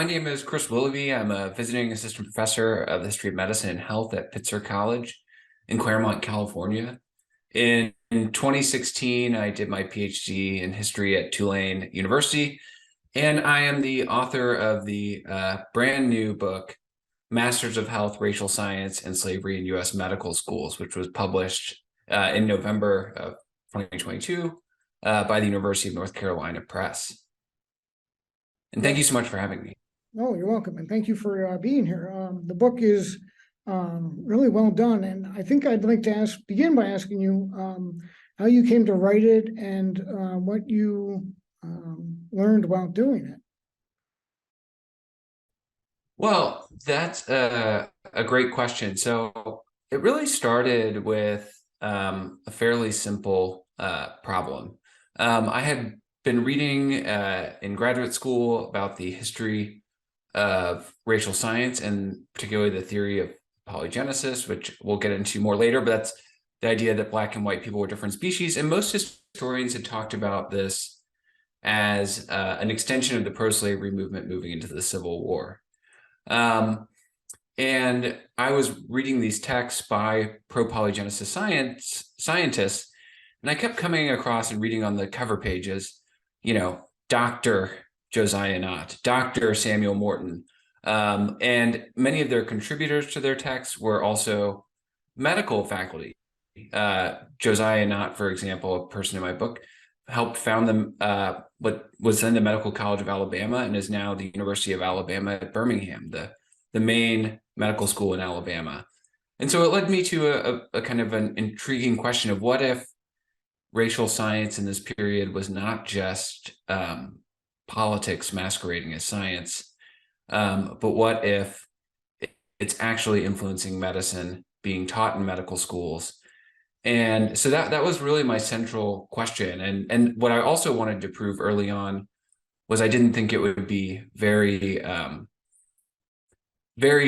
my name is Chris Willoughby. I'm a visiting assistant professor of the history of medicine and health at Pitzer College in Claremont, California. In 2016, I did my PhD in history at Tulane University, and I am the author of the brand new book, Masters of Health, Racial Science, and Slavery in U.S. Medical Schools, which was published in November of 2022 by the University of North Carolina Press. And thank you so much for having me. Oh, you're welcome. And thank you for being here. The book is really well done. And I think I'd like to begin by asking you how you came to write it and what you learned while doing it. Well, that's a great question. So it really started with a fairly simple problem. I had been reading in graduate school about the history of racial science and particularly the theory of polygenesis, which we'll get into more later, but that's the idea that Black and white people were different species. And most historians had talked about this as an extension of the pro-slavery movement moving into the Civil War. And I was reading these texts by pro-polygenesis scientists, and I kept coming across and reading on the cover pages, Dr. Josiah Nott, Dr. Samuel Morton, and many of their contributors to their texts were also medical faculty. Josiah Nott, for example, a person in my book, helped found what was then the Medical College of Alabama and is now the University of Alabama at Birmingham, the main medical school in Alabama. And so it led me to a kind of an intriguing question of what if racial science in this period was not just politics masquerading as science, but what if it's actually influencing medicine, being taught in medical schools? And so that was really my central question. And what I also wanted to prove early on was I didn't think it would be very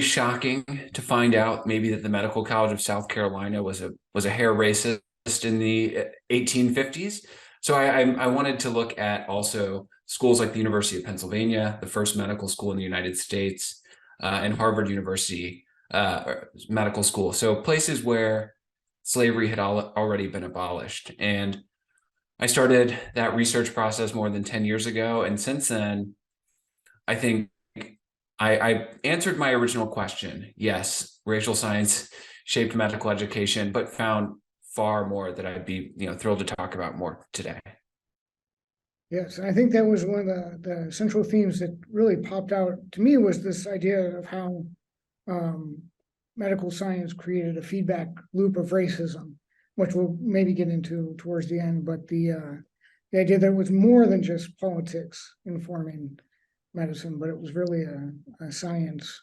shocking to find out maybe that the Medical College of South Carolina was a hair racist in the 1850s. So I wanted to look at also schools like the University of Pennsylvania, the first medical school in the United States, and Harvard University Medical School. So places where slavery had already been abolished. And I started that research process more than 10 years ago. And since then, I think I answered my original question. Yes, racial science shaped medical education, but found far more that I'd be thrilled to talk about more today. Yes, I think that was one of the central themes that really popped out to me was this idea of how medical science created a feedback loop of racism, which we'll maybe get into towards the end, but the idea that it was more than just politics informing medicine, but it was really a science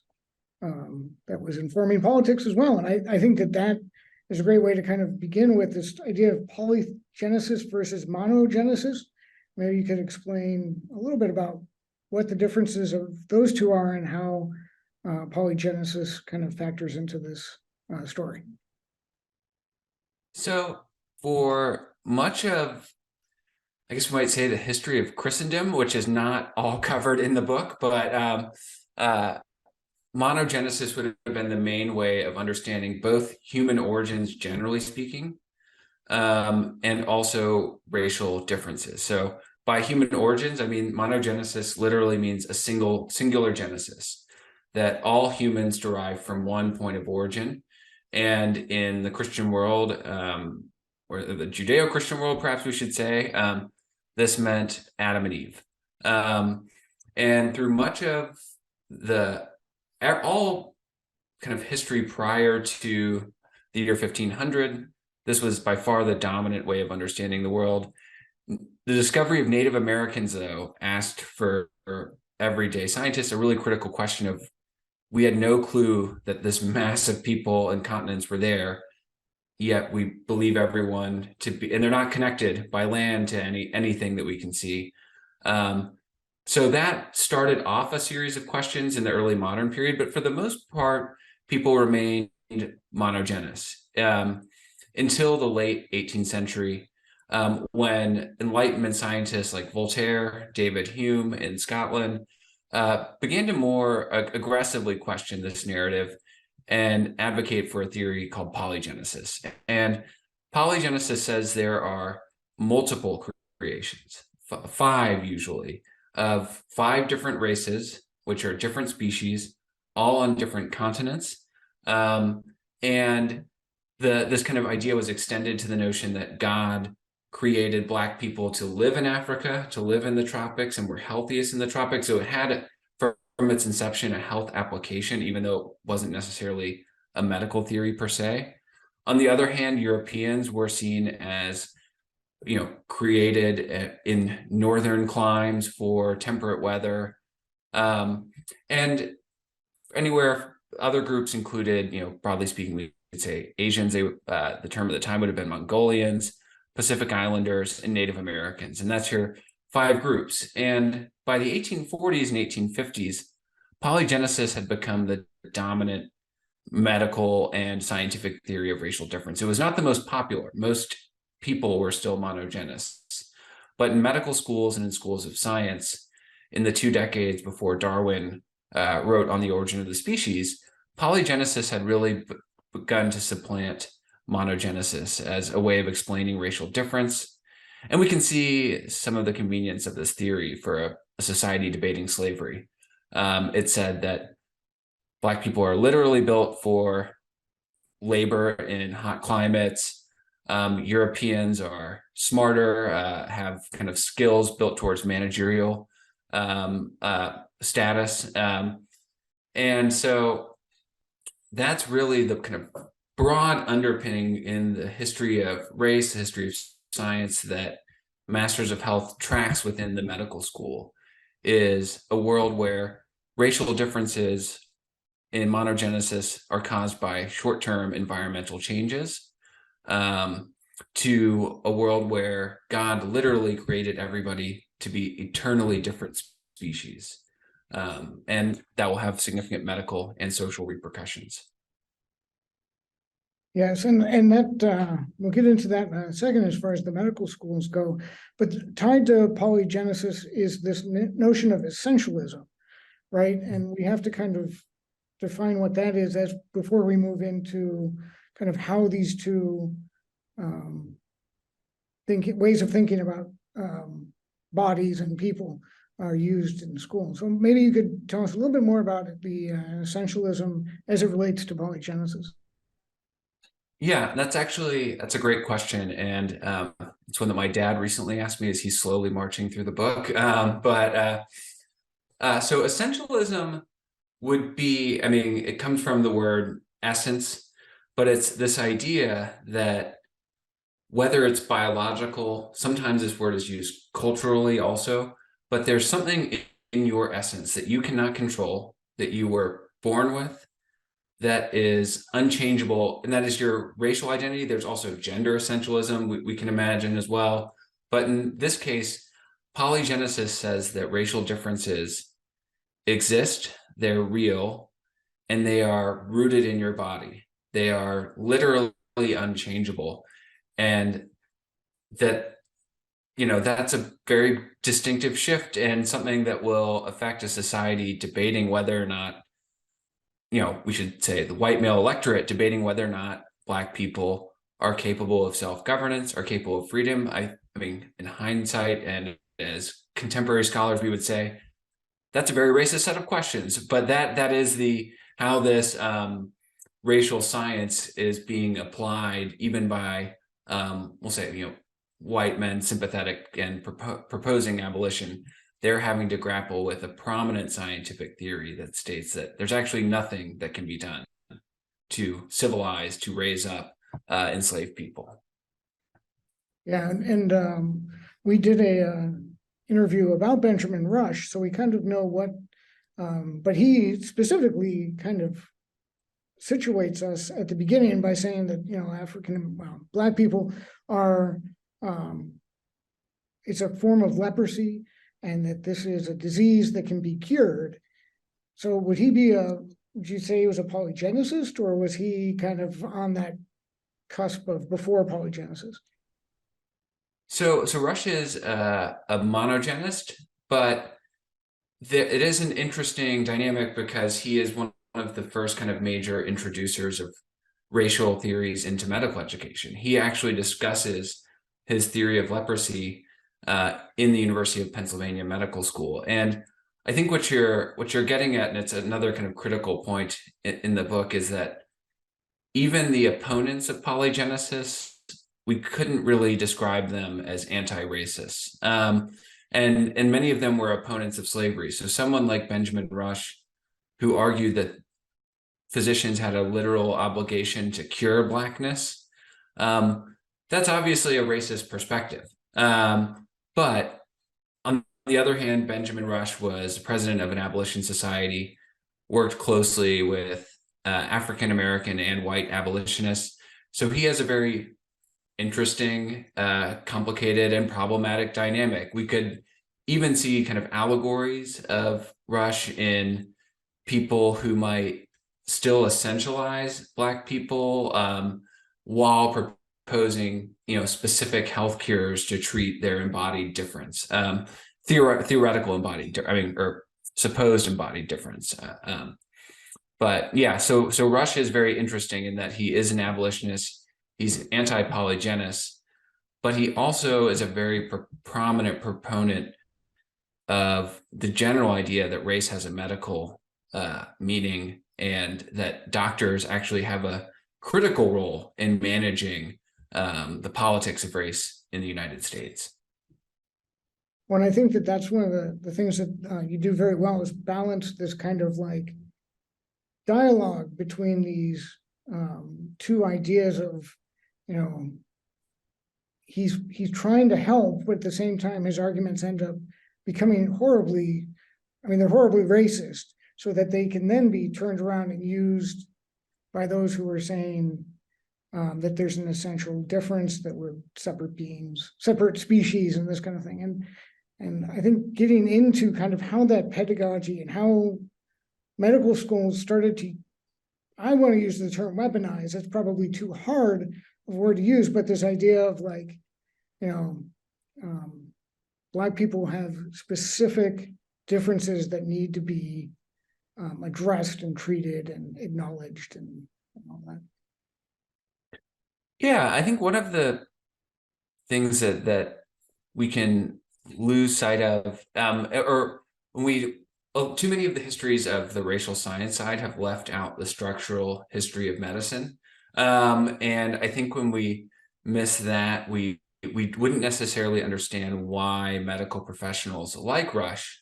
that was informing politics as well. And I think that is a great way to kind of begin with this idea of polygenesis versus monogenesis. Maybe you could explain a little bit about what the differences of those two are and how polygenesis kind of factors into this story. So for much of, I guess we might say, the history of Christendom, which is not all covered in the book, but monogenesis would have been the main way of understanding both human origins, generally speaking, and also racial differences. So by human origins, I mean monogenesis literally means a singular genesis, that all humans derive from one point of origin. And in the Christian world, or the Judeo-Christian world, perhaps we should say, this meant Adam and Eve. And through much of all kind of history prior to the year 1500, this was by far the dominant way of understanding the world. The discovery of Native Americans, though, asked for everyday scientists a really critical question of, we had no clue that this mass of people and continents were there, yet we believe everyone to be, and they're not connected by land to anything that we can see. So that started off a series of questions in the early modern period, but for the most part, people remained monogeneous until the late 18th century, when Enlightenment scientists like Voltaire, David Hume in Scotland, began to more aggressively question this narrative and advocate for a theory called polygenesis. And polygenesis says there are multiple creations, five usually, of five different races, which are different species, all on different continents. And this kind of idea was extended to the notion that God created Black people to live in Africa, to live in the tropics, and were healthiest in the tropics. So it had, from its inception, a health application, even though it wasn't necessarily a medical theory per se. On the other hand, Europeans were seen as, created in northern climes for temperate weather. And anywhere, other groups included, broadly speaking, we could say Asians. The term at the time would have been Mongolians, Pacific Islanders, and Native Americans. And that's your five groups. And by the 1840s and 1850s, polygenesis had become the dominant medical and scientific theory of racial difference. It was not the most popular. Most people were still monogenists. But in medical schools and in schools of science, in the 2 decades before Darwin wrote On the Origin of the Species, polygenesis had really begun to supplant monogenesis as a way of explaining racial difference. And we can see some of the convenience of this theory for a society debating slavery. It said that Black people are literally built for labor in hot climates. Europeans are smarter, have kind of skills built towards managerial status. And so that's really the kind of broad underpinning in the history of race, the history of science, that Masters of Health tracks within the medical school, is a world where racial differences in monogenesis are caused by short-term environmental changes, to a world where God literally created everybody to be eternally different species. And that will have significant medical and social repercussions. Yes, and that we'll get into that in a second as far as the medical schools go. But tied to polygenesis is this notion of essentialism, right? And we have to kind of define what that is as before we move into kind of how these two ways of thinking about bodies and people are used in school. So maybe you could tell us a little bit more about the essentialism as it relates to polygenesis. Yeah, that's a great question. And it's one that my dad recently asked me as he's slowly marching through the book. So essentialism would be, it comes from the word essence, but it's this idea that whether it's biological, sometimes this word is used culturally also, but there's something in your essence that you cannot control, that you were born with, that is unchangeable, and that is your racial identity. There's also gender essentialism we can imagine as well. But in this case, polygenesis says that racial differences exist, they're real, and they are rooted in your body. They are literally unchangeable. And that's a very distinctive shift, and something that will affect a society debating whether or not, we should say the white male electorate debating whether or not Black people are capable of self-governance, are capable of freedom. I mean, in hindsight and as contemporary scholars, we would say that's a very racist set of questions, but that is how this racial science is being applied, even by, we'll say, white men sympathetic and proposing abolition. They're having to grapple with a prominent scientific theory that states that there's actually nothing that can be done to civilize, to raise up enslaved people. Yeah, and we did a interview about Benjamin Rush, so we kind of know what, but he specifically kind of situates us at the beginning by saying that, Black people are, it's a form of leprosy, and that this is a disease that can be cured. So would you say he was a polygenesis, or was he kind of on that cusp of before polygenesis? So Rush is a monogenist, but it is an interesting dynamic because he is one of the first kind of major introducers of racial theories into medical education. He actually discusses his theory of leprosy in the University of Pennsylvania Medical School. And I think what you're getting at, and it's another kind of critical point in the book, is that even the opponents of polygenesis, we couldn't really describe them as anti-racist. And many of them were opponents of slavery. So someone like Benjamin Rush, who argued that physicians had a literal obligation to cure Blackness, that's obviously a racist perspective. But on the other hand, Benjamin Rush was president of an abolition society, worked closely with African American and white abolitionists. So he has a very interesting, complicated, and problematic dynamic. We could even see kind of allegories of Rush in people who might still essentialize Black people while proposing, specific health cures to treat their embodied difference, theoretical embodied, or supposed embodied difference. But yeah, so Rush is very interesting in that he is an abolitionist. He's anti-polygenist, but he also is a very prominent proponent of the general idea that race has a medical meaning, and that doctors actually have a critical role in managing the politics of race in the United States. Well, I think that that's one of the things that you do very well, is balance this kind of like dialogue between these two ideas of, he's trying to help, but at the same time his arguments end up becoming horribly racist, so that they can then be turned around and used by those who are saying that there's an essential difference, that we're separate beings, separate species, and this kind of thing. And I think getting into kind of how that pedagogy and how medical schools started to, I want to use the term weaponize, that's probably too hard of a word to use, but this idea of like, Black people have specific differences that need to be addressed and treated and acknowledged and all that. Yeah, I think one of the things that we can lose sight of, or too many of the histories of the racial science side have left out the structural history of medicine. And I think when we miss that, we wouldn't necessarily understand why medical professionals like Rush,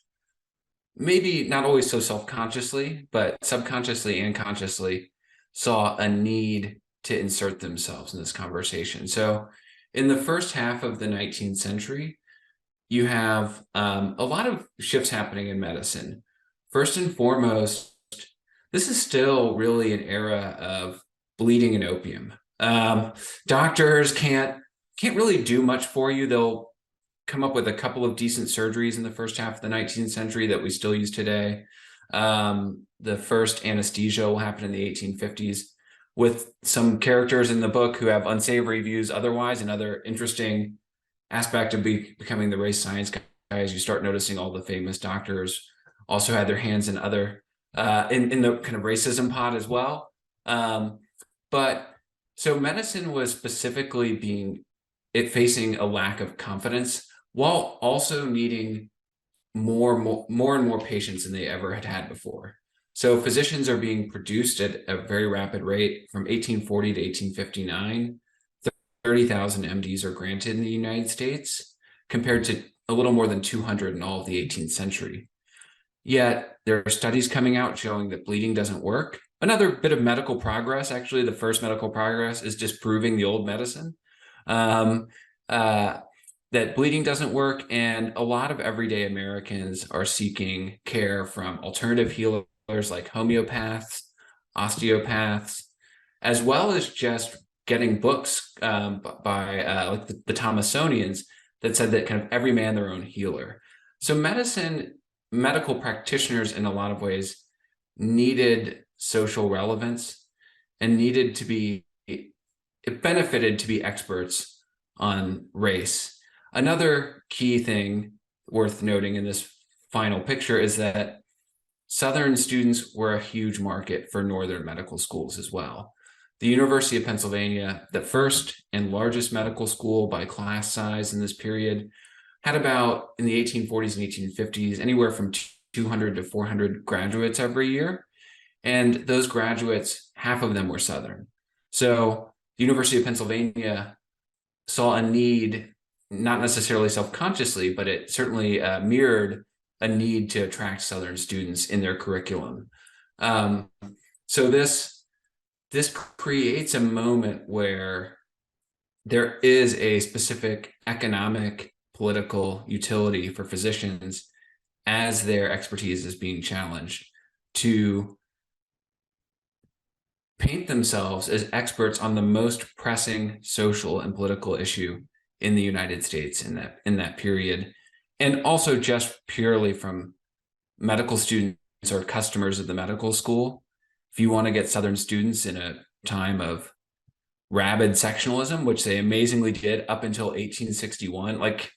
maybe not always so self-consciously, but subconsciously and consciously, saw a need to insert themselves in this conversation. So in the first half of the 19th century, you have a lot of shifts happening in medicine. First and foremost, this is still really an era of bleeding and opium. Doctors can't really do much for you. They'll come up with a couple of decent surgeries in the first half of the 19th century that we still use today. The first anesthesia will happen in the 1850s, with some characters in the book who have unsavory views otherwise. Another interesting aspect of becoming the race science guy is you start noticing all the famous doctors also had their hands in other in the kind of racism pot as well. But so medicine was specifically facing a lack of confidence, while also needing more and more patients than they ever had before. So physicians are being produced at a very rapid rate. From 1840 to 1859, 30,000 MDs are granted in the United States, compared to a little more than 200 in all of the 18th century. Yet there are studies coming out showing that bleeding doesn't work. Another bit of medical progress, actually, the first medical progress, is disproving the old medicine. That bleeding doesn't work, and a lot of everyday Americans are seeking care from alternative healers like homeopaths, osteopaths, as well as just getting books by like the Thomasonians that said that kind of every man their own healer. So medical practitioners in a lot of ways needed social relevance and it benefited to be experts on race. Another key thing worth noting in this final picture is that Southern students were a huge market for Northern medical schools as well. The University of Pennsylvania, the first and largest medical school by class size in this period, had about, in the 1840s and 1850s, anywhere from 200 to 400 graduates every year. And those graduates, half of them were Southern. So the University of Pennsylvania saw a need, not necessarily self-consciously, but it certainly mirrored a need to attract Southern students in their curriculum. So this creates a moment where there is a specific economic, political utility for physicians as their expertise is being challenged to paint themselves as experts on the most pressing social and political issue in the United States in that period. And also just purely from medical students or customers of the medical school. If you want to get Southern students in a time of rabid sectionalism, which they amazingly did up until 1861, like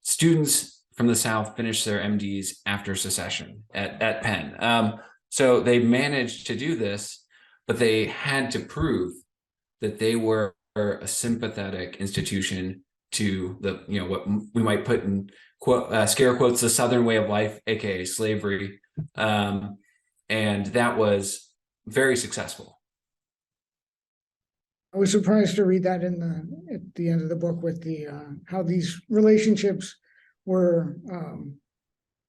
students from the South finished their MDs after secession at Penn. So they managed to do this, but they had to prove that they were a sympathetic institution to the, what we might put in scare quotes, the Southern way of life, aka slavery. And that was very successful. I was surprised to read that at the end of the book with the how these relationships were.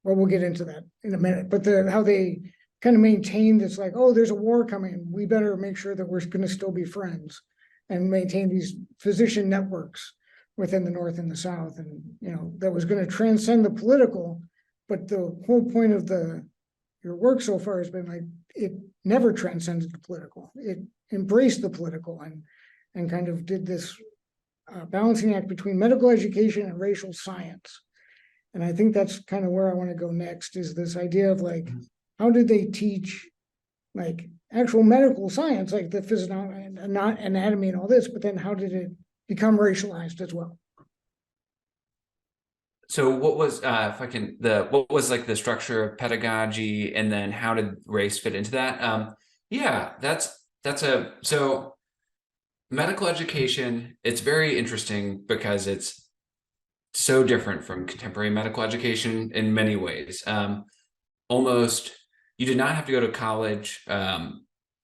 Well, we'll get into that in a minute, but how they kind of maintained this, like, oh, there's a war coming, we better make sure that we're going to still be friends, and maintain these physician networks within the North and the South, and that was going to transcend the political. But the whole point of your work so far has been like it never transcended the political. It embraced the political and kind of did this balancing act between medical education and racial science. And I think that's kind of where I want to go next, is this idea of like, how did they teach like actual medical science, like the physiology, not anatomy and all this, but then how did it become racialized as well? So what was, what was like the structure of pedagogy, and then how did race fit into that? So medical education, it's very interesting because it's so different from contemporary medical education in many ways. Almost, you did not have to go to college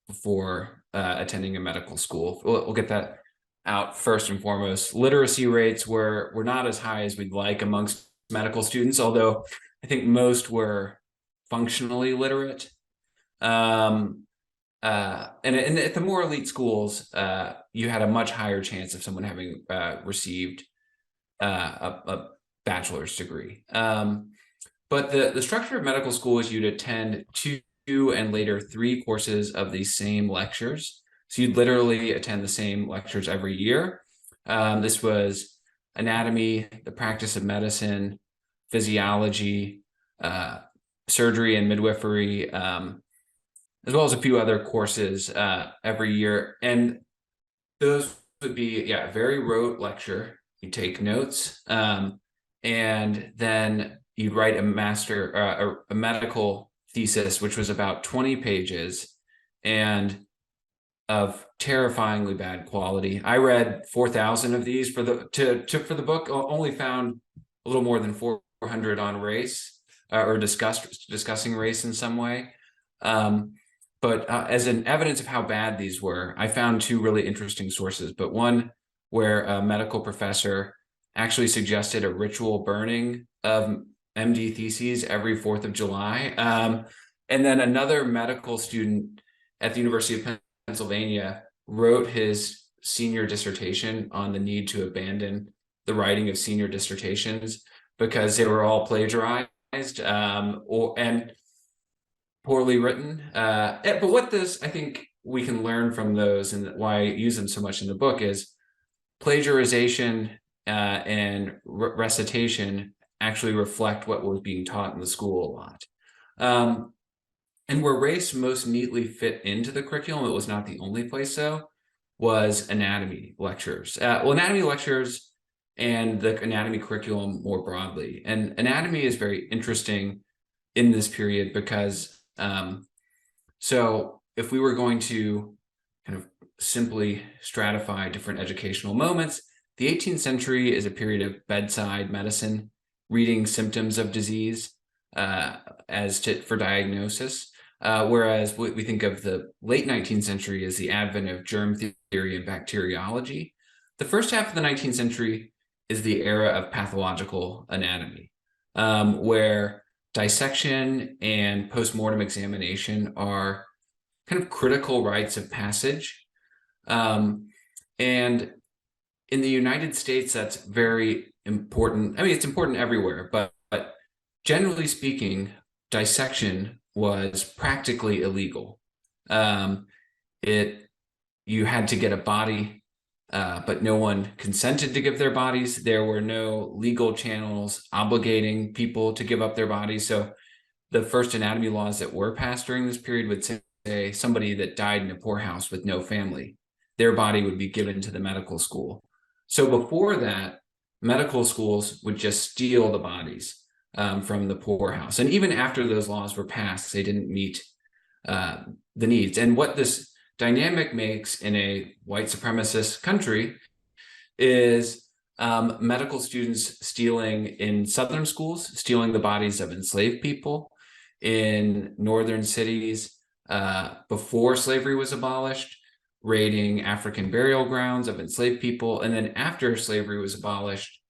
before attending a medical school. We'll get that out first and foremost. Literacy rates were not as high as we'd like amongst medical students, although I think most were functionally literate. And at the more elite schools, you had a much higher chance of someone having received a bachelor's degree. But the structure of medical school is you'd attend 2 and later 3 courses of the same lectures. So you'd literally attend the same lectures every year. This was anatomy, the practice of medicine, physiology, surgery and midwifery, as well as a few other courses every year. And those would be, a very rote lecture. You take notes, and then you'd write a medical thesis, which was about 20 pages and of terrifyingly bad quality. I read 4,000 of these for the book. Only found a little more than 400 on race or discussing race in some way. But as an evidence of how bad these were, I found 2 really interesting sources. But one where a medical professor actually suggested a ritual burning of MD theses every 4th of July. And then another medical student at the University of Pennsylvania wrote his senior dissertation on the need to abandon the writing of senior dissertations because they were all plagiarized and poorly written. But what I think we can learn from those, and why I use them so much in the book, is plagiarization and recitation actually reflect what was being taught in the school a lot. And where race most neatly fit into the curriculum, it was not the only place though, was anatomy lectures. Anatomy lectures and the anatomy curriculum more broadly. And anatomy is very interesting in this period because so if we were going to kind of simply stratify different educational moments, the 18th century is a period of bedside medicine, reading symptoms of disease for diagnosis. Whereas we think of the late 19th century as the advent of germ theory and bacteriology. The first half of the 19th century is the era of pathological anatomy, where dissection and postmortem examination are kind of critical rites of passage. And in the United States, that's very important. I mean, it's important everywhere, but generally speaking, dissection was practically illegal. You had to get a body, but no one consented to give their bodies. There were no legal channels obligating people to give up their bodies. So the first anatomy laws that were passed during this period would say somebody that died in a poorhouse with no family, their body would be given to the medical school. So before that, medical schools would just steal the bodies from the poorhouse. And even after those laws were passed, they didn't meet the needs. And what this dynamic makes in a white supremacist country is medical students stealing in Southern schools, stealing the bodies of enslaved people in northern cities before slavery was abolished, raiding African burial grounds of enslaved people. And then after slavery was abolished,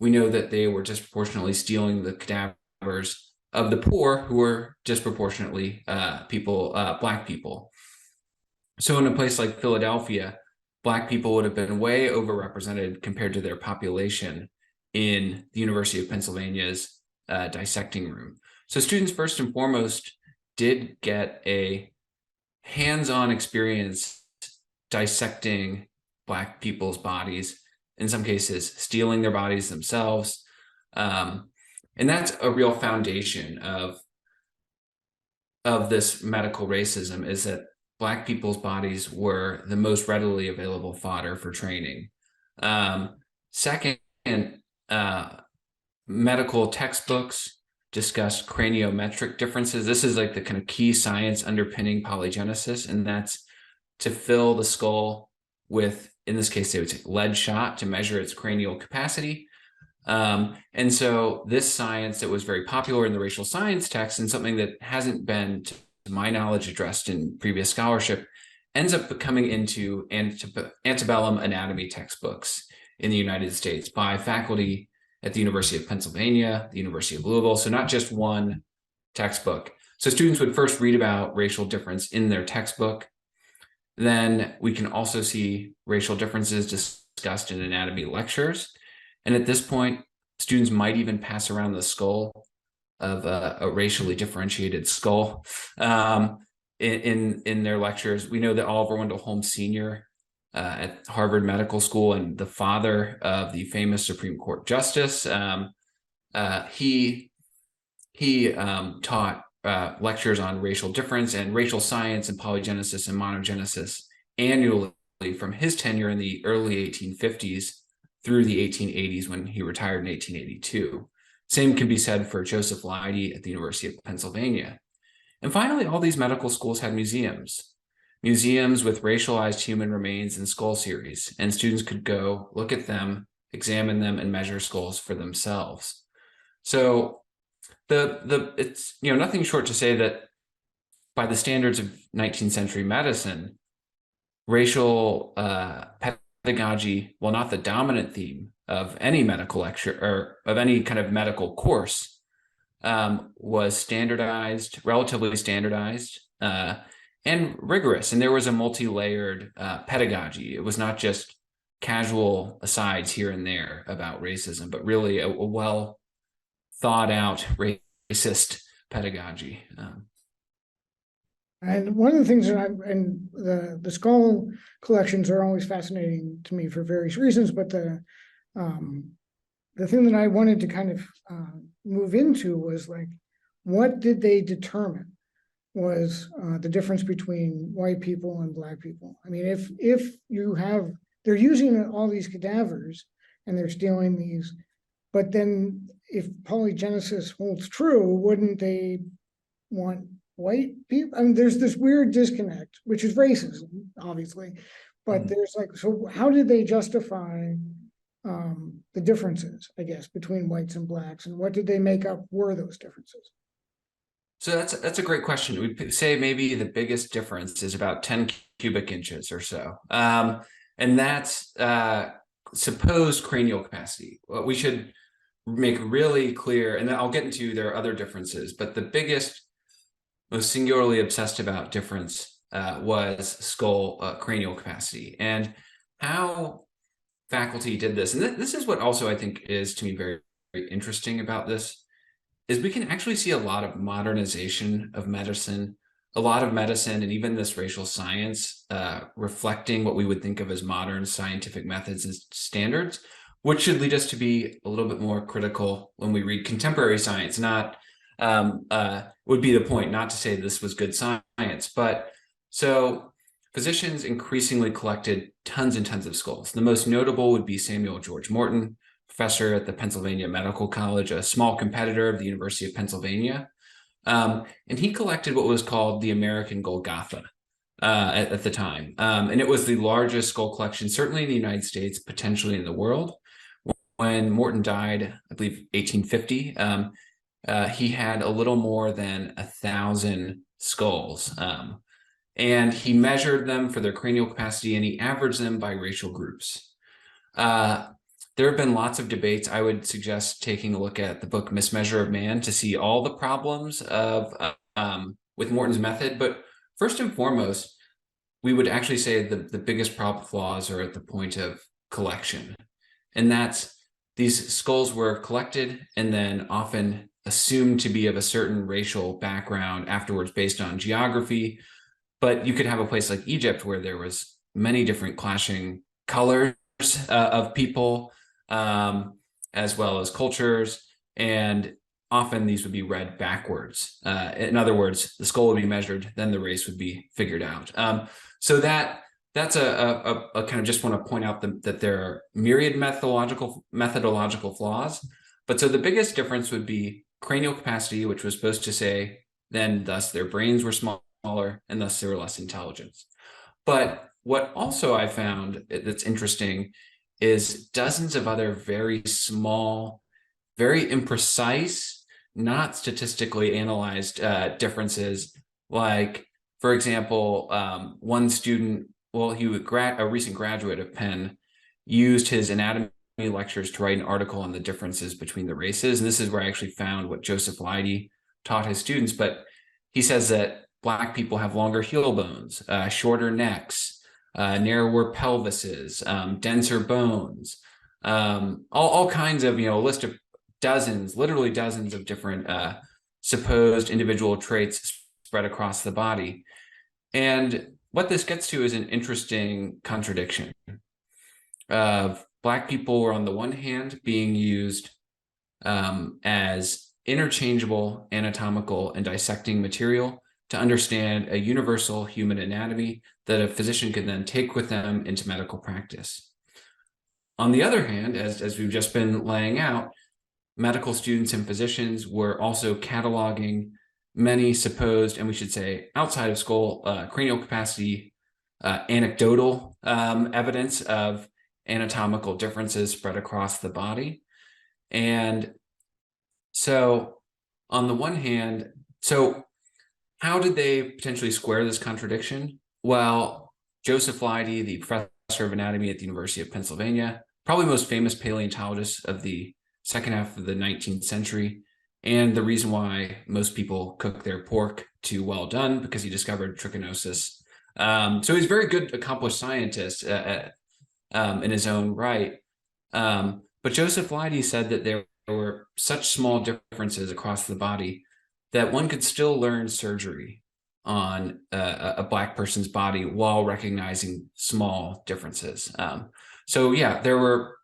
we know that they were disproportionately stealing the cadavers of the poor, who were disproportionately Black people. So in a place like Philadelphia, Black people would have been way overrepresented compared to their population in the University of Pennsylvania's dissecting room. So students, first and foremost, did get a hands-on experience dissecting Black people's bodies, in some cases stealing their bodies themselves. And that's a real foundation of this medical racism, is that Black people's bodies were the most readily available fodder for training. Second, medical textbooks discuss craniometric differences. This is like the kind of key science underpinning polygenesis, and that's to fill the skull with, in this case, they would say lead shot to measure its cranial capacity. And so this science that was very popular in the racial science text, and something that hasn't been, to my knowledge, addressed in previous scholarship, ends up coming into antebellum anatomy textbooks in the United States by faculty at the University of Pennsylvania, the University of Louisville. So not just one textbook. So students would first read about racial difference in their textbook. Then we can also see racial differences discussed in anatomy lectures. And at this point, students might even pass around the skull of a racially differentiated skull in their lectures. We know that Oliver Wendell Holmes Sr. At Harvard Medical School, and the father of the famous Supreme Court Justice, he taught lectures on racial difference and racial science and polygenesis and monogenesis annually from his tenure in the early 1850s through the 1880s, when he retired in 1882. Same can be said for Joseph Leidy at the University of Pennsylvania. And finally, all these medical schools had museums with racialized human remains and skull series, and students could go look at them, examine them, and measure skulls for themselves. So it's nothing short to say that by the standards of 19th century medicine, racial pedagogy, while not the dominant theme of any medical lecture or of any kind of medical course, was standardized, relatively standardized, and rigorous. And there was a multi-layered pedagogy. It was not just casual asides here and there about racism, but really a well thought out racist pedagogy. And one of the things and the skull collections are always fascinating to me for various reasons, but the thing that I wanted to kind of move into was like, what did they determine was the difference between white people and Black people? I mean, if you they're using all these cadavers and they're stealing these, but then if polygenesis holds true, wouldn't they want white people? I mean, there's this weird disconnect, which is racism, obviously, but there's like, so how did they justify the differences, I guess, between whites and blacks, and what did they make up were those differences? So that's a great question. We'd say maybe the biggest difference is about 10 cubic inches or so. And that's supposed cranial capacity. What we should make really clear, and then I'll get into there are other differences, but the biggest, most singularly obsessed about difference was skull cranial capacity, and how faculty did this. And this is what also I think is, to me, very, very interesting about this, is we can actually see a lot of modernization of medicine, a lot of medicine, and even this racial science reflecting what we would think of as modern scientific methods and standards, which should lead us to be a little bit more critical when we read contemporary science. Not would be the point, not to say this was good science, but so physicians increasingly collected tons and tons of skulls. The most notable would be Samuel George Morton, professor at the Pennsylvania Medical College, a small competitor of the University of Pennsylvania. And he collected what was called the American Golgotha at the time. And it was the largest skull collection, certainly in the United States, potentially in the world. When Morton died, I believe 1850, he had a little more than 1,000 skulls. And he measured them for their cranial capacity, and he averaged them by racial groups. There have been lots of debates. I would suggest taking a look at the book Mismeasure of Man to see all the problems of with Morton's method. But first and foremost, we would actually say the biggest problem flaws are at the point of collection. And that's these skulls were collected and then often assumed to be of a certain racial background afterwards based on geography. But you could have a place like Egypt where there was many different clashing colors of people, as well as cultures, and often these would be read backwards. In other words, the skull would be measured, then the race would be figured out. So that's a kind of, just want to point out that there are myriad methodological flaws. But so the biggest difference would be cranial capacity, which was supposed to say then thus their brains were smaller and thus they were less intelligent. But what also I found that's interesting is dozens of other very small, very imprecise, not statistically analyzed differences. Like, for example, one student, well, he was a recent graduate of Penn, used his anatomy lectures to write an article on the differences between the races. And this is where I actually found what Joseph Leidy taught his students. But he says that Black people have longer heel bones, shorter necks, narrower pelvises, denser bones, all kinds of, a list of dozens, literally dozens of different supposed individual traits spread across the body. And what this gets to is an interesting contradiction of Black people were on the one hand being used as interchangeable anatomical and dissecting material to understand a universal human anatomy that a physician could then take with them into medical practice. On the other hand, as we've just been laying out, medical students and physicians were also cataloging many supposed, and we should say outside of skull cranial capacity, anecdotal evidence of anatomical differences spread across the body. And so on the one hand, so how did they potentially square this contradiction? Well, Joseph Leidy, the professor of anatomy at the University of Pennsylvania, probably most famous paleontologist of the second half of the 19th century, and the reason why most people cook their pork to well done, because he discovered trichinosis. So he's a very good, accomplished scientist in his own right. But Joseph Leidy said that there were such small differences across the body that one could still learn surgery on a Black person's body while recognizing small differences. So yeah, there were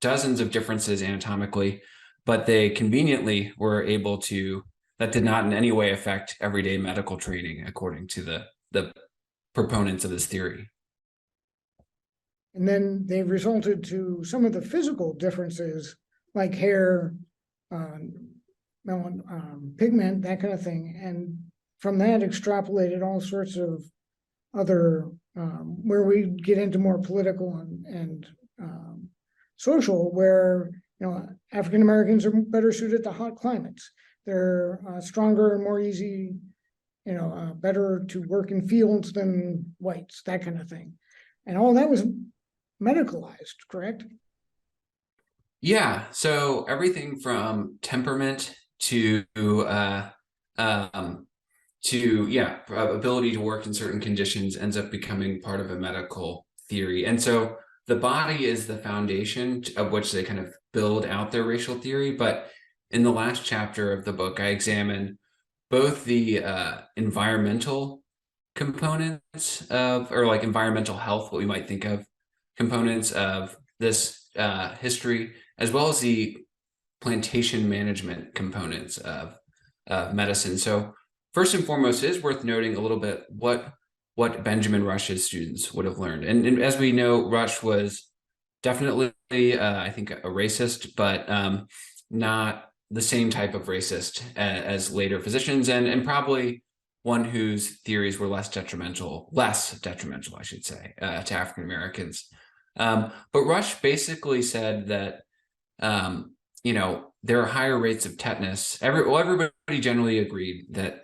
dozens of differences anatomically, but they conveniently were able to, that did not in any way affect everyday medical training, according to the proponents of this theory. And then they resulted to some of the physical differences, like hair, pigment, that kind of thing. And from that extrapolated all sorts of other, where we get into more political and social, where, African Americans are better suited to hot climates. They're stronger and more easy, better to work in fields than whites, that kind of thing. And all that was medicalized, correct? Yeah. So everything from temperament to ability to work in certain conditions ends up becoming part of a medical theory. And so the body is the foundation of which they kind of build out their racial theory. But in the last chapter of the book, I examine both the environmental components of, or like environmental health, what we might think of components of this history, as well as the plantation management components of medicine. So first and foremost, it is worth noting a little bit what Benjamin Rush's students would have learned. And as we know, Rush was definitely, I think, a racist, but not the same type of racist as later physicians, and probably one whose theories were less detrimental, I should say, to African Americans. But Rush basically said that, there are higher rates of tetanus. Everybody generally agreed that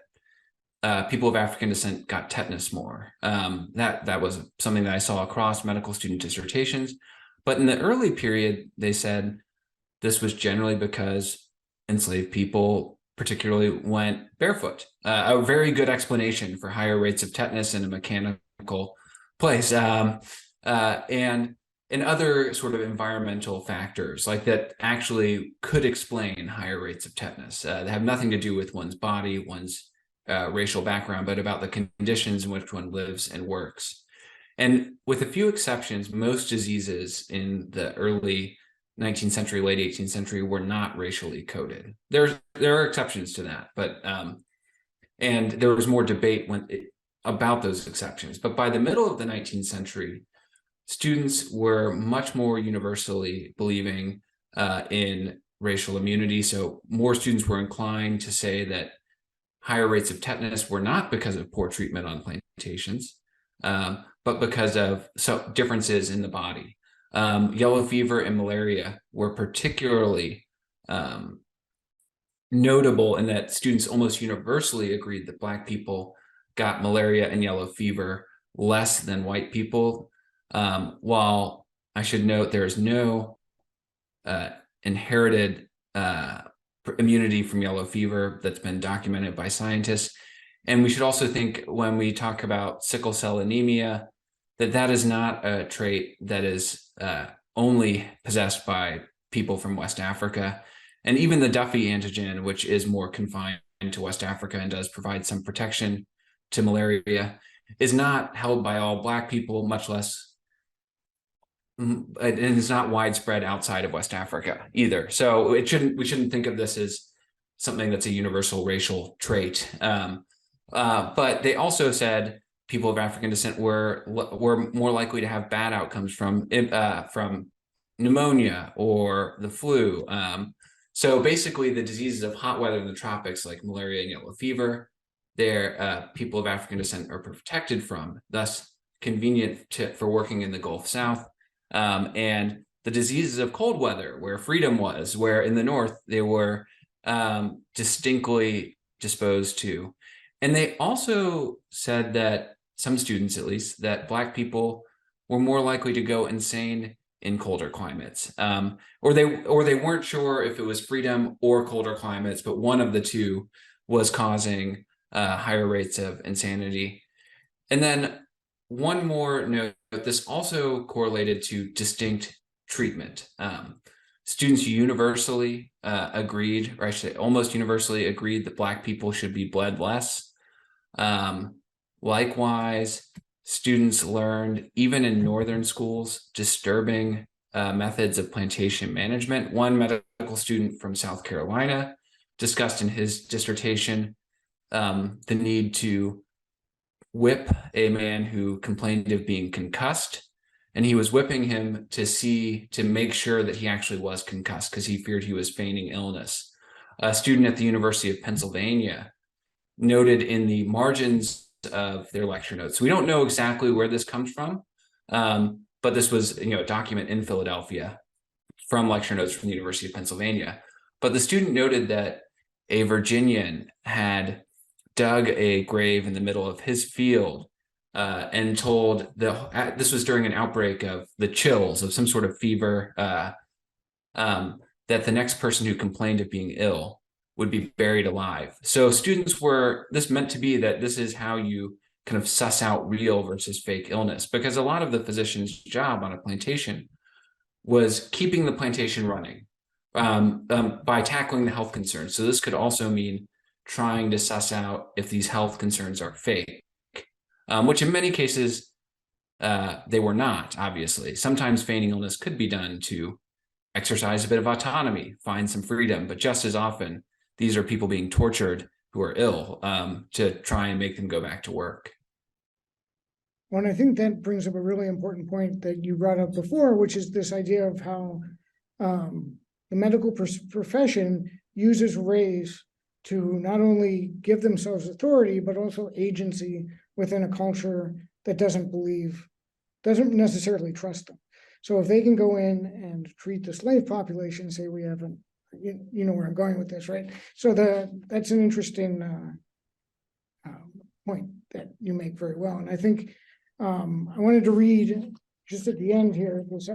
people of African descent got tetanus more. That was something that I saw across medical student dissertations. But in the early period, they said this was generally because enslaved people particularly went barefoot. A very good explanation for higher rates of tetanus in a mechanical place. And other sort of environmental factors like that actually could explain higher rates of tetanus. They have nothing to do with one's body, one's racial background, but about the conditions in which one lives and works. And with a few exceptions, most diseases in the early 19th century, late 18th century were not racially coded. There are exceptions to that, but and there was more debate about those exceptions. But by the middle of the 19th century, students were much more universally believing in racial immunity. So more students were inclined to say that higher rates of tetanus were not because of poor treatment on plantations, but because of differences in the body. Yellow fever and malaria were particularly notable in that students almost universally agreed that Black people got malaria and yellow fever less than white people. While I should note there is no inherited immunity from yellow fever that's been documented by scientists. And we should also think, when we talk about sickle cell anemia, that is not a trait that is only possessed by people from West Africa. And even the Duffy antigen, which is more confined to West Africa and does provide some protection to malaria, is not held by all Black people, much less, and it's not widespread outside of West Africa either. So we shouldn't think of this as something that's a universal racial trait. But they also said people of African descent were more likely to have bad outcomes from pneumonia or the flu. So basically, the diseases of hot weather in the tropics, like malaria and yellow fever, people of African descent are protected from, thus convenient for working in the Gulf South. And the diseases of cold weather, where freedom was, where in the North they were distinctly disposed to. And they also said that, some students at least, that Black people were more likely to go insane in colder climates, or they weren't sure if it was freedom or colder climates, but one of the two was causing higher rates of insanity. And then one more note, this also correlated to distinct treatment. Students universally agreed, or I should say almost universally agreed, that Black people should be bled less. Likewise, students learned, even in northern schools, disturbing methods of plantation management. One medical student from South Carolina discussed in his dissertation the need to whip a man who complained of being concussed, and he was whipping him to make sure that he actually was concussed, because he feared he was feigning illness. a student at the University of Pennsylvania noted in the margins of their lecture notes. We don't know exactly where this comes from, but this was a document in Philadelphia from lecture notes from the University of Pennsylvania. But the student noted that a Virginian had dug a grave in the middle of his field and told this was during an outbreak of the chills of some sort of fever, that the next person who complained of being ill would be buried alive. So students this meant to be that this is how you kind of suss out real versus fake illness, because a lot of the physician's job on a plantation was keeping the plantation running by tackling the health concerns. So this could also mean trying to suss out if these health concerns are fake, which in many cases they were not, obviously. Sometimes feigning illness could be done to exercise a bit of autonomy, find some freedom, but just as often, these are people being tortured who are ill to try and make them go back to work. Well, and I think that brings up a really important point that you brought up before, which is this idea of how the medical profession uses race to not only give themselves authority, but also agency within a culture that doesn't necessarily trust them. So if they can go in and treat the slave population, say we have you know where I'm going with this, right? So that's an interesting point that you make very well. And I think I wanted to read just at the end here, this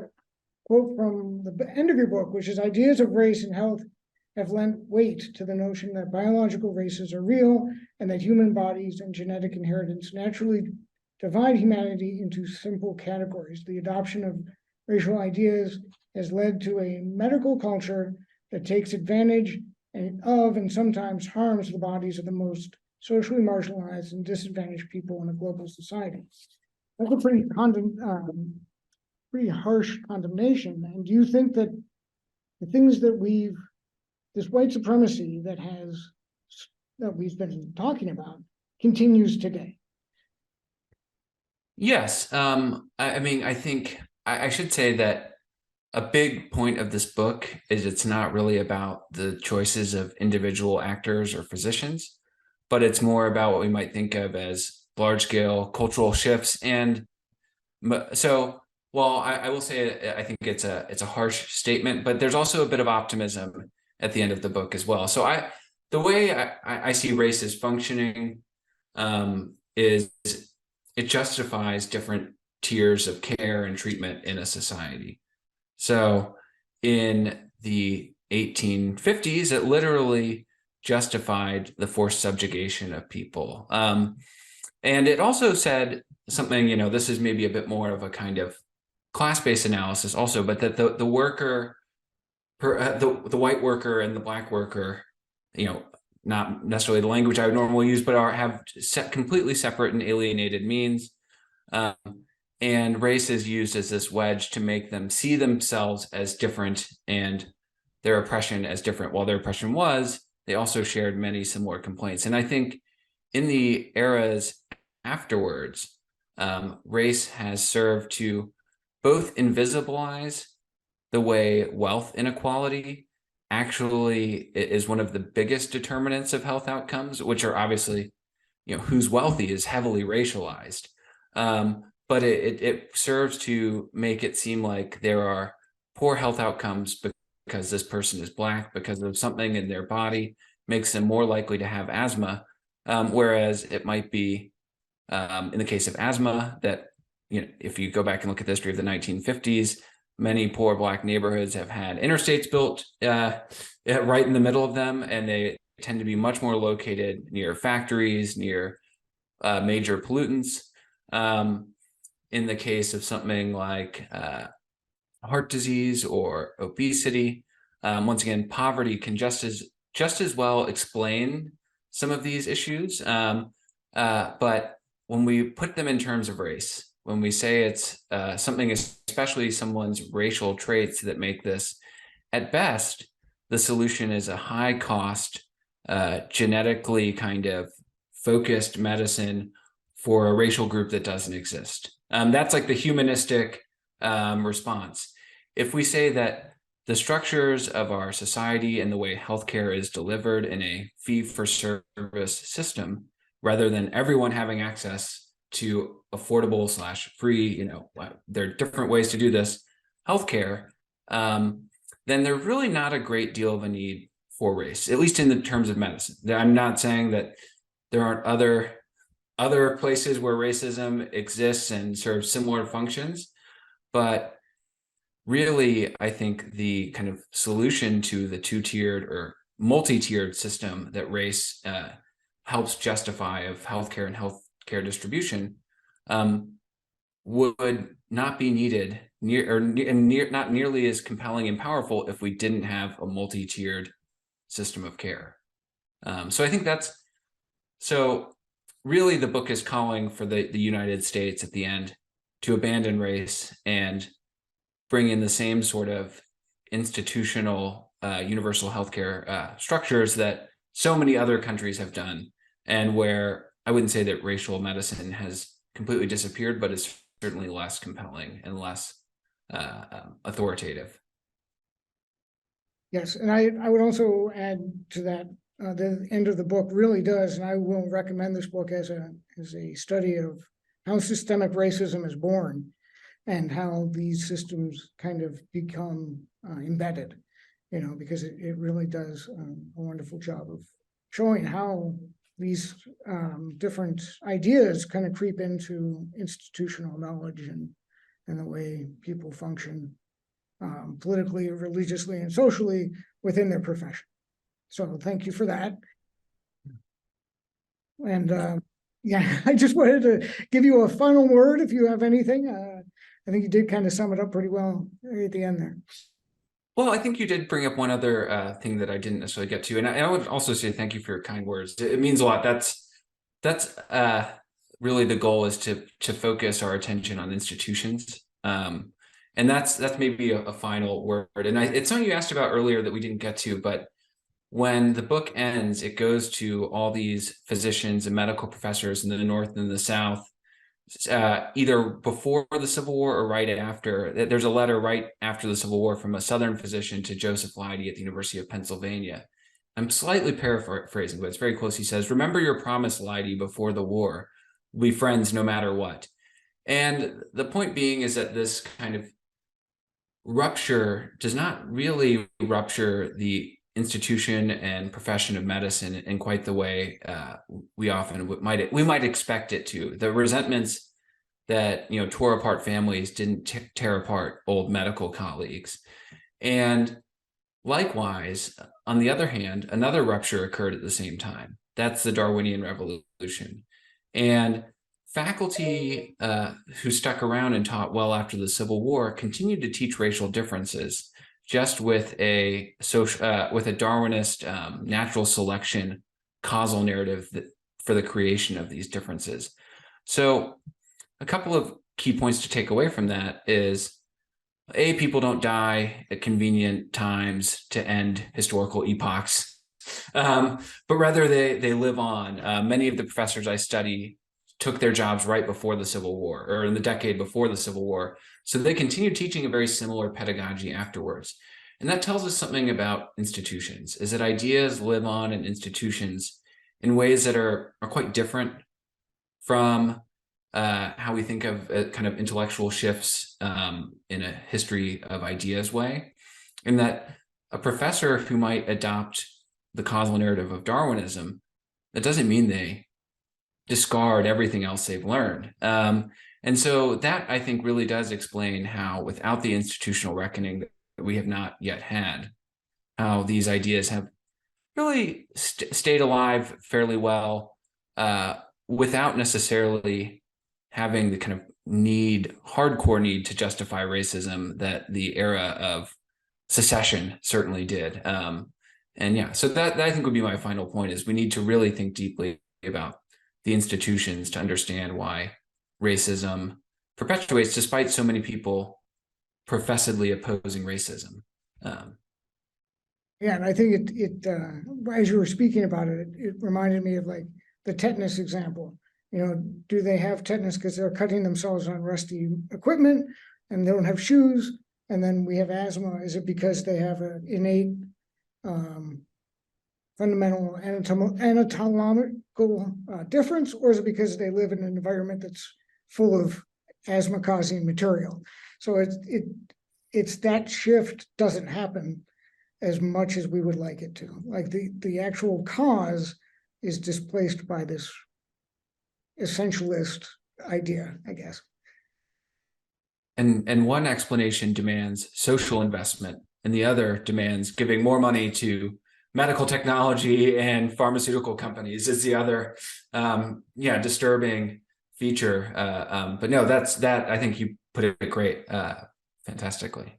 quote from the end of your book, which is ideas of race and health have lent weight to the notion that biological races are real and that human bodies and genetic inheritance naturally divide humanity into simple categories. The adoption of racial ideas has led to a medical culture that takes advantage of and sometimes harms the bodies of the most socially marginalized and disadvantaged people in a global society. That's a pretty harsh condemnation. And do you think that the things that this white supremacy that we've been talking about continues today? Yes. I mean, I think I should say that a big point of this book is it's not really about the choices of individual actors or physicians, but it's more about what we might think of as large-scale cultural shifts. And so, while I will say I think it's a harsh statement, but there's also a bit of optimism at the end of the book as well. So the way I see race as functioning is it justifies different tiers of care and treatment in a society. So in the 1850s, it literally justified the forced subjugation of people. And it also said something, this is maybe a bit more of a kind of class-based analysis also, but that the worker, the white worker and the black worker, not necessarily the language I would normally use, but have completely separate and alienated means. And race is used as this wedge to make them see themselves as different and their oppression as different. While their oppression they also shared many similar complaints. And I think in the eras afterwards, race has served to both invisibilize the way wealth inequality actually is one of the biggest determinants of health outcomes, which are obviously, who's wealthy is heavily racialized. But it serves to make it seem like there are poor health outcomes because this person is Black, because of something in their body makes them more likely to have asthma. Whereas it might be, in the case of asthma, that if you go back and look at the history of the 1950s, many poor Black neighborhoods have had interstates built right in the middle of them, and they tend to be much more located near factories, near major pollutants. In the case of something like heart disease or obesity, once again, poverty can just as well explain some of these issues. But when we put them in terms of race, when we say it's something, especially someone's racial traits that make this, at best, the solution is a high-cost, genetically kind of focused medicine for a racial group that doesn't exist. That's like the humanistic response. If we say that the structures of our society and the way healthcare is delivered in a fee-for-service system, rather than everyone having access to affordable / free, there are different ways to do this, healthcare, then there's really not a great deal of a need for race, at least in the terms of medicine. I'm not saying that there aren't other places where racism exists and serves similar functions, but really, I think the kind of solution to the two-tiered or multi-tiered system that race helps justify of healthcare and healthcare distribution would not be needed not nearly as compelling and powerful if we didn't have a multi-tiered system of care. So I think so really the book is calling for the United States at the end to abandon race and bring in the same sort of institutional universal healthcare structures that so many other countries have done, and where I wouldn't say that racial medicine has completely disappeared, but it's certainly less compelling and less authoritative. Yes, and I would also add to that, the end of the book really does, and I will recommend this book as a study of how systemic racism is born and how these systems kind of become embedded, because it really does a wonderful job of showing how these different ideas kind of creep into institutional knowledge and the way people function politically, religiously, and socially within their profession. So thank you for that. And yeah, I just wanted to give you a final word if you have anything. I think you did kind of sum it up pretty well at the end there. Well, I think you did bring up one other thing that I didn't necessarily get to, and I would also say thank you for your kind words. It means a lot. That's really the goal, is to focus our attention on institutions, and that's maybe a final word. And it's something you asked about earlier that we didn't get to, but when the book ends, it goes to all these physicians and medical professors in the North and the South, either before the Civil War or right after. There's a letter right after the Civil War from a Southern physician to Joseph Leidy at the University of Pennsylvania. I'm slightly paraphrasing, but it's very close. He says, "Remember your promise, Leidy, before the war. We'll be friends no matter what." And the point being is that this kind of rupture does not really rupture the institution and profession of medicine in quite the way we might expect it to. The resentments that tore apart families didn't tear apart old medical colleagues. And likewise, on the other hand, another rupture occurred at the same time. That's the Darwinian Revolution. And faculty who stuck around and taught well after the Civil War continued to teach racial differences, just with a Darwinist natural selection causal narrative for the creation of these differences. So a couple of key points to take away from that is, people don't die at convenient times to end historical epochs, but rather they live on. Many of the professors I study took their jobs right before the Civil War, or in the decade before the Civil War. So they continue teaching a very similar pedagogy afterwards. And that tells us something about institutions, is that ideas live on in institutions in ways that are quite different from how we think of kind of intellectual shifts in a history of ideas way. In that a professor who might adopt the causal narrative of Darwinism, that doesn't mean they discard everything else they've learned. And so that, I think, really does explain how, without the institutional reckoning that we have not yet had, how these ideas have really stayed alive fairly well without necessarily having the kind of hardcore need to justify racism that the era of secession certainly did. And yeah, so that I think would be my final point, is we need to really think deeply about the institutions to understand why racism perpetuates, despite so many people professedly opposing racism. Yeah, and I think it as you were speaking about it, it reminded me of like the tetanus example. Do they have tetanus because they're cutting themselves on rusty equipment and they don't have shoes? And then we have asthma. Is it because they have an innate fundamental anatomical difference, or is it because they live in an environment that's full of asthma-causing material? So it's that shift doesn't happen as much as we would like it to. Like the actual cause is displaced by this essentialist idea, I guess. And one explanation demands social investment, and the other demands giving more money to medical technology and pharmaceutical companies is the other disturbing feature. But no, that I think you put it great, fantastically.